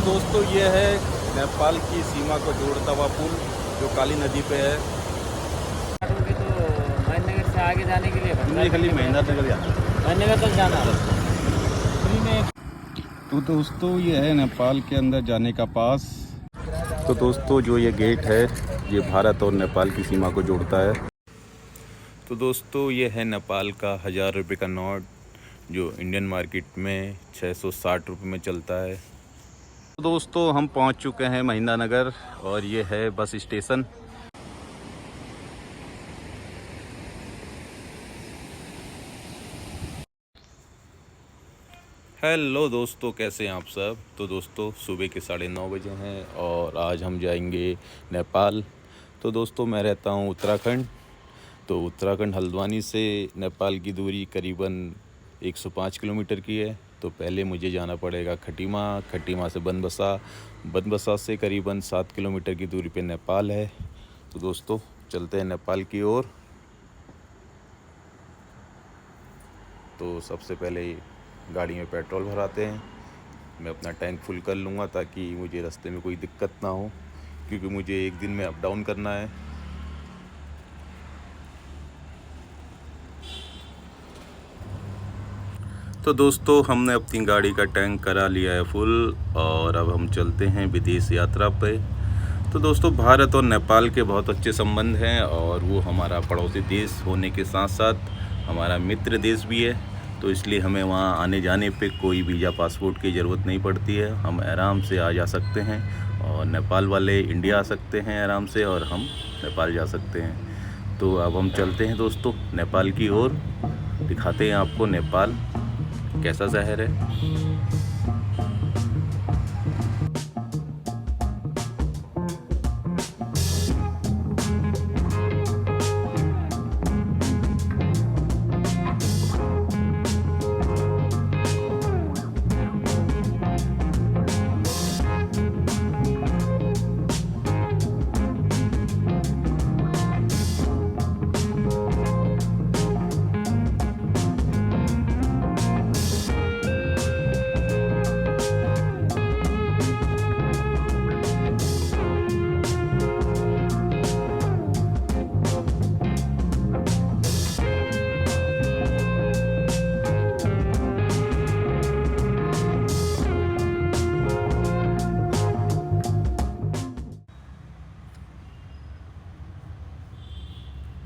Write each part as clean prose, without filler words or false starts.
दोस्तों ये है नेपाल की सीमा को जोड़ता हुआ पुल जो काली नदी पे है। होगी तो महेंद्रनगर से आगे जाने के लिए हमने खाली महेंद्रनगर जाना है। महेंद्रनगर तक जाना है। फ्री में तो दोस्तों ये है नेपाल के अंदर जाने का पास। तो दोस्तों जो ये गेट है ये भारत और नेपाल की सीमा को जोड़ता है। तो दोस्तों ये है नेपाल का 1000 रुपये का नोट जो इंडियन मार्केट में 660 रुपये में चलता है। तो दोस्तों हम पहुंच चुके हैं महेंद्रनगर और ये है बस स्टेशन। हेलो दोस्तों, कैसे हैं आप सब। तो दोस्तों सुबह के 9:30 बजे हैं और आज हम जाएंगे नेपाल। तो दोस्तों मैं रहता हूं उत्तराखंड। तो उत्तराखंड हल्द्वानी से नेपाल की दूरी करीबन 105 किलोमीटर की है। तो पहले मुझे जाना पड़ेगा खटीमा, खटीमा से बनबसा, बनबसा से करीबन 7 किलोमीटर की दूरी पे नेपाल है। तो दोस्तों चलते हैं नेपाल की ओर। तो सबसे पहले गाड़ी में पेट्रोल भराते हैं। मैं अपना टैंक फुल कर लूँगा ताकि मुझे रास्ते में कोई दिक्कत ना हो, क्योंकि मुझे एक दिन में अप डाउन करना है। तो दोस्तों हमने अपनी गाड़ी का टैंक करा लिया है फुल और अब हम चलते हैं विदेश यात्रा पे। तो दोस्तों भारत और नेपाल के बहुत अच्छे संबंध हैं और वो हमारा पड़ोसी देश होने के साथ साथ हमारा मित्र देश भी है। तो इसलिए हमें वहाँ आने जाने पे कोई वीज़ा पासपोर्ट की ज़रूरत नहीं पड़ती है। हम आराम से आ जा सकते हैं और नेपाल वाले इंडिया आ सकते हैं आराम से और हम नेपाल जा सकते हैं। तो अब हम चलते हैं दोस्तों नेपाल की ओर, दिखाते हैं आपको नेपाल कैसा शहर है।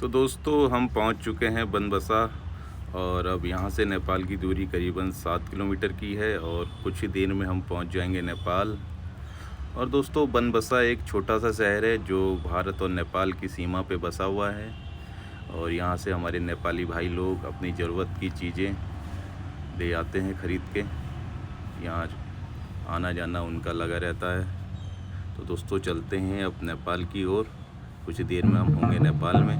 तो दोस्तों हम पहुंच चुके हैं बनबसा और अब यहां से नेपाल की दूरी करीबन 7 किलोमीटर की है और कुछ ही देर में हम पहुंच जाएंगे नेपाल। और दोस्तों बनबसा एक छोटा सा शहर है जो भारत और नेपाल की सीमा पे बसा हुआ है और यहां से हमारे नेपाली भाई लोग अपनी ज़रूरत की चीज़ें ले आते हैं ख़रीद के। यहाँ आना जाना उनका लगा रहता है। तो दोस्तों चलते हैं अब नेपाल की ओर, कुछ देर में हम होंगे नेपाल में।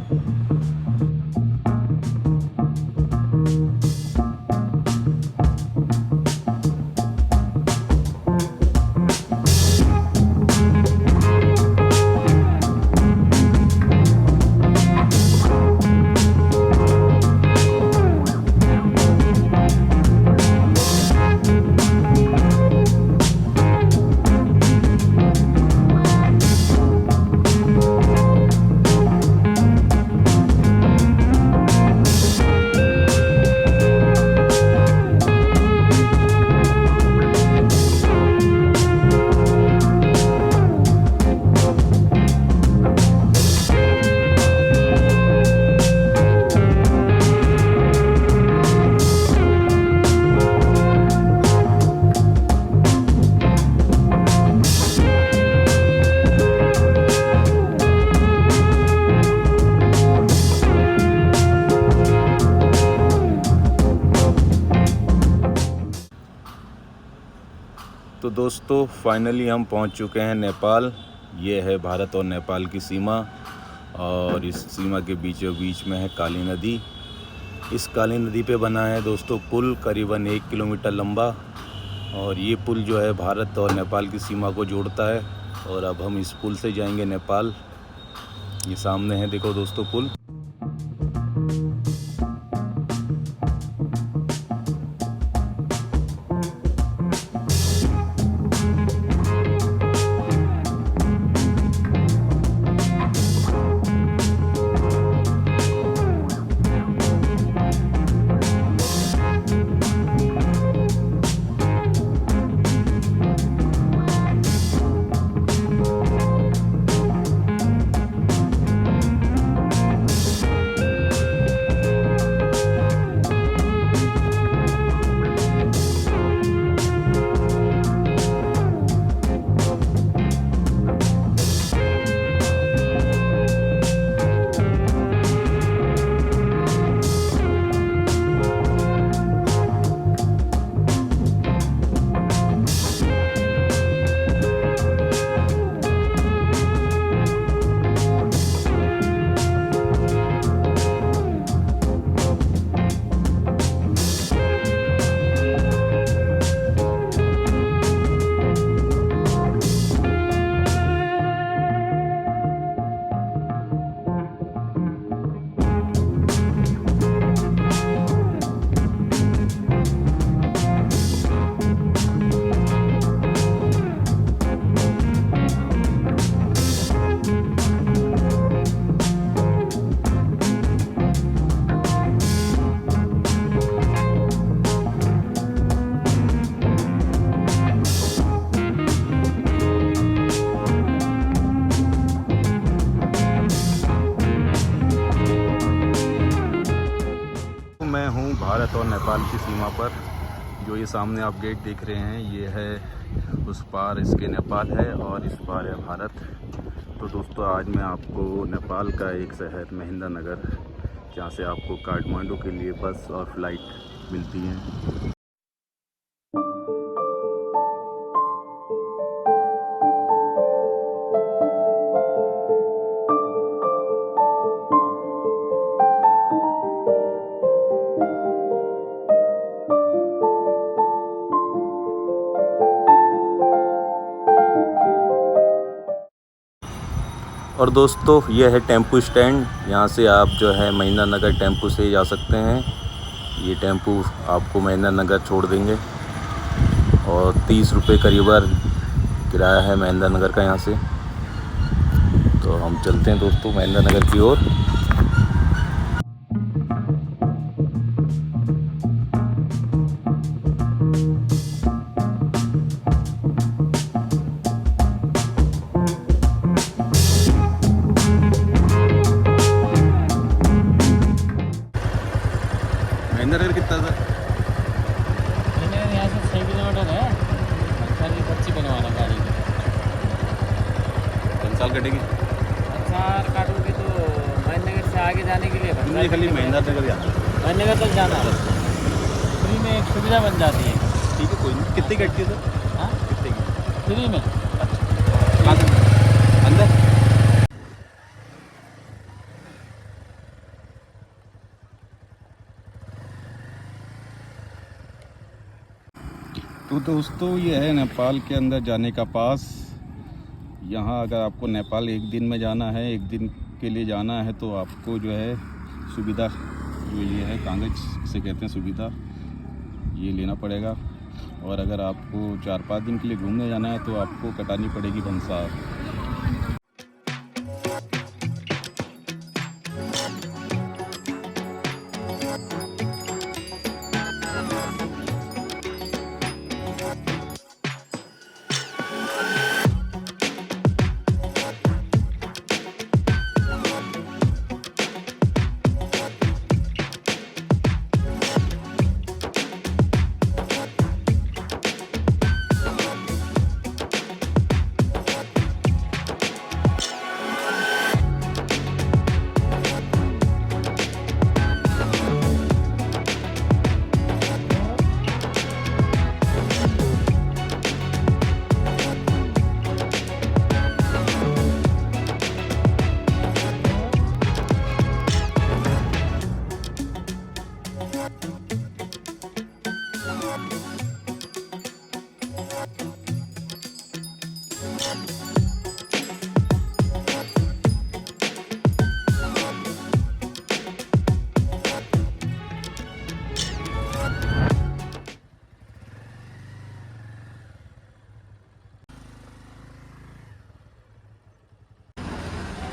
तो दोस्तों फाइनली हम पहुंच चुके हैं नेपाल। ये है भारत और नेपाल की सीमा और इस सीमा के बीचों बीच में है काली नदी। इस काली नदी पे बना है दोस्तों पुल करीबन 1 किलोमीटर लंबा और ये पुल जो है भारत और नेपाल की सीमा को जोड़ता है। और अब हम इस पुल से जाएंगे नेपाल। ये सामने है देखो दोस्तों पुल। भारत और नेपाल की सीमा पर। जो ये सामने आप गेट देख रहे हैं ये है उस पार इसके नेपाल है और इस पार है भारत। तो दोस्तों आज मैं आपको नेपाल का एक शहर महेंद्र नगर, जहाँ से आपको काठमांडू के लिए बस और फ्लाइट मिलती हैं। और दोस्तों ये है टेम्पू स्टैंड, यहाँ से आप जो है महेंद्र नगर टेम्पू से जा सकते हैं। ये टेम्पू आपको महेंद्र नगर छोड़ देंगे और 30 रुपये करीबन किराया है महेंद्र नगर का यहाँ से। तो हम चलते हैं दोस्तों महेंद्र नगर की ओर। महेंद्र नगर कितना था? यहाँ से 6 किलोमीटर है। खाली पर्ची बनवाना गाड़ी की। साल कटेगी? अच्छा काटोगे तो महेंद्र नगर से आगे जाने के लिए मुझे खाली महेंद्र नगर जाना है। महेंद्र नगर तक जाना है। फ्री में एक सुविधा बन जाती है। ठीक है, कोई नहीं। कितनी कटती है सर? हाँ कितने की? फ्री में। कहाँ से? अंदर? तो दोस्तों ये है नेपाल के अंदर जाने का पास। यहाँ अगर आपको नेपाल एक दिन में जाना है, एक दिन के लिए जाना है, तो आपको जो है सुविधा, जो ये है कागज से कहते हैं सुविधा, ये लेना पड़ेगा। और अगर आपको 4-5 दिन के लिए घूमने जाना है तो आपको कटानी पड़ेगी भंसार।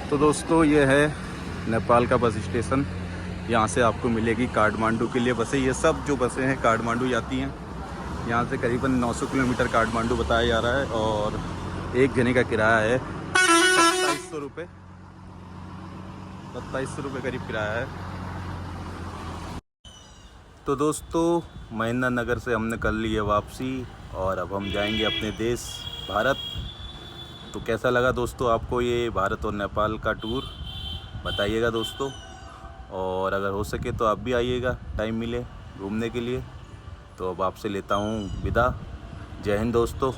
तो दोस्तों ये है नेपाल का बस स्टेशन। यहाँ से आपको मिलेगी काठमांडू के लिए बसें। ये सब जो बसें हैं काठमांडू जाती हैं। यहाँ से करीबन 900 किलोमीटर काठमांडू बताया जा रहा है और एक जने का किराया है 2700 रुपये। 2700 रुपये करीब किराया है। तो दोस्तों महेंद्र नगर से हमने कर ली है वापसी और अब हम जाएंगे अपने देश भारत। तो कैसा लगा दोस्तों आपको ये भारत और नेपाल का टूर, बताइएगा दोस्तों। और अगर हो सके तो आप भी आइएगा, टाइम मिले घूमने के लिए। तो अब आपसे लेता हूँ विदा। जय हिंद दोस्तों।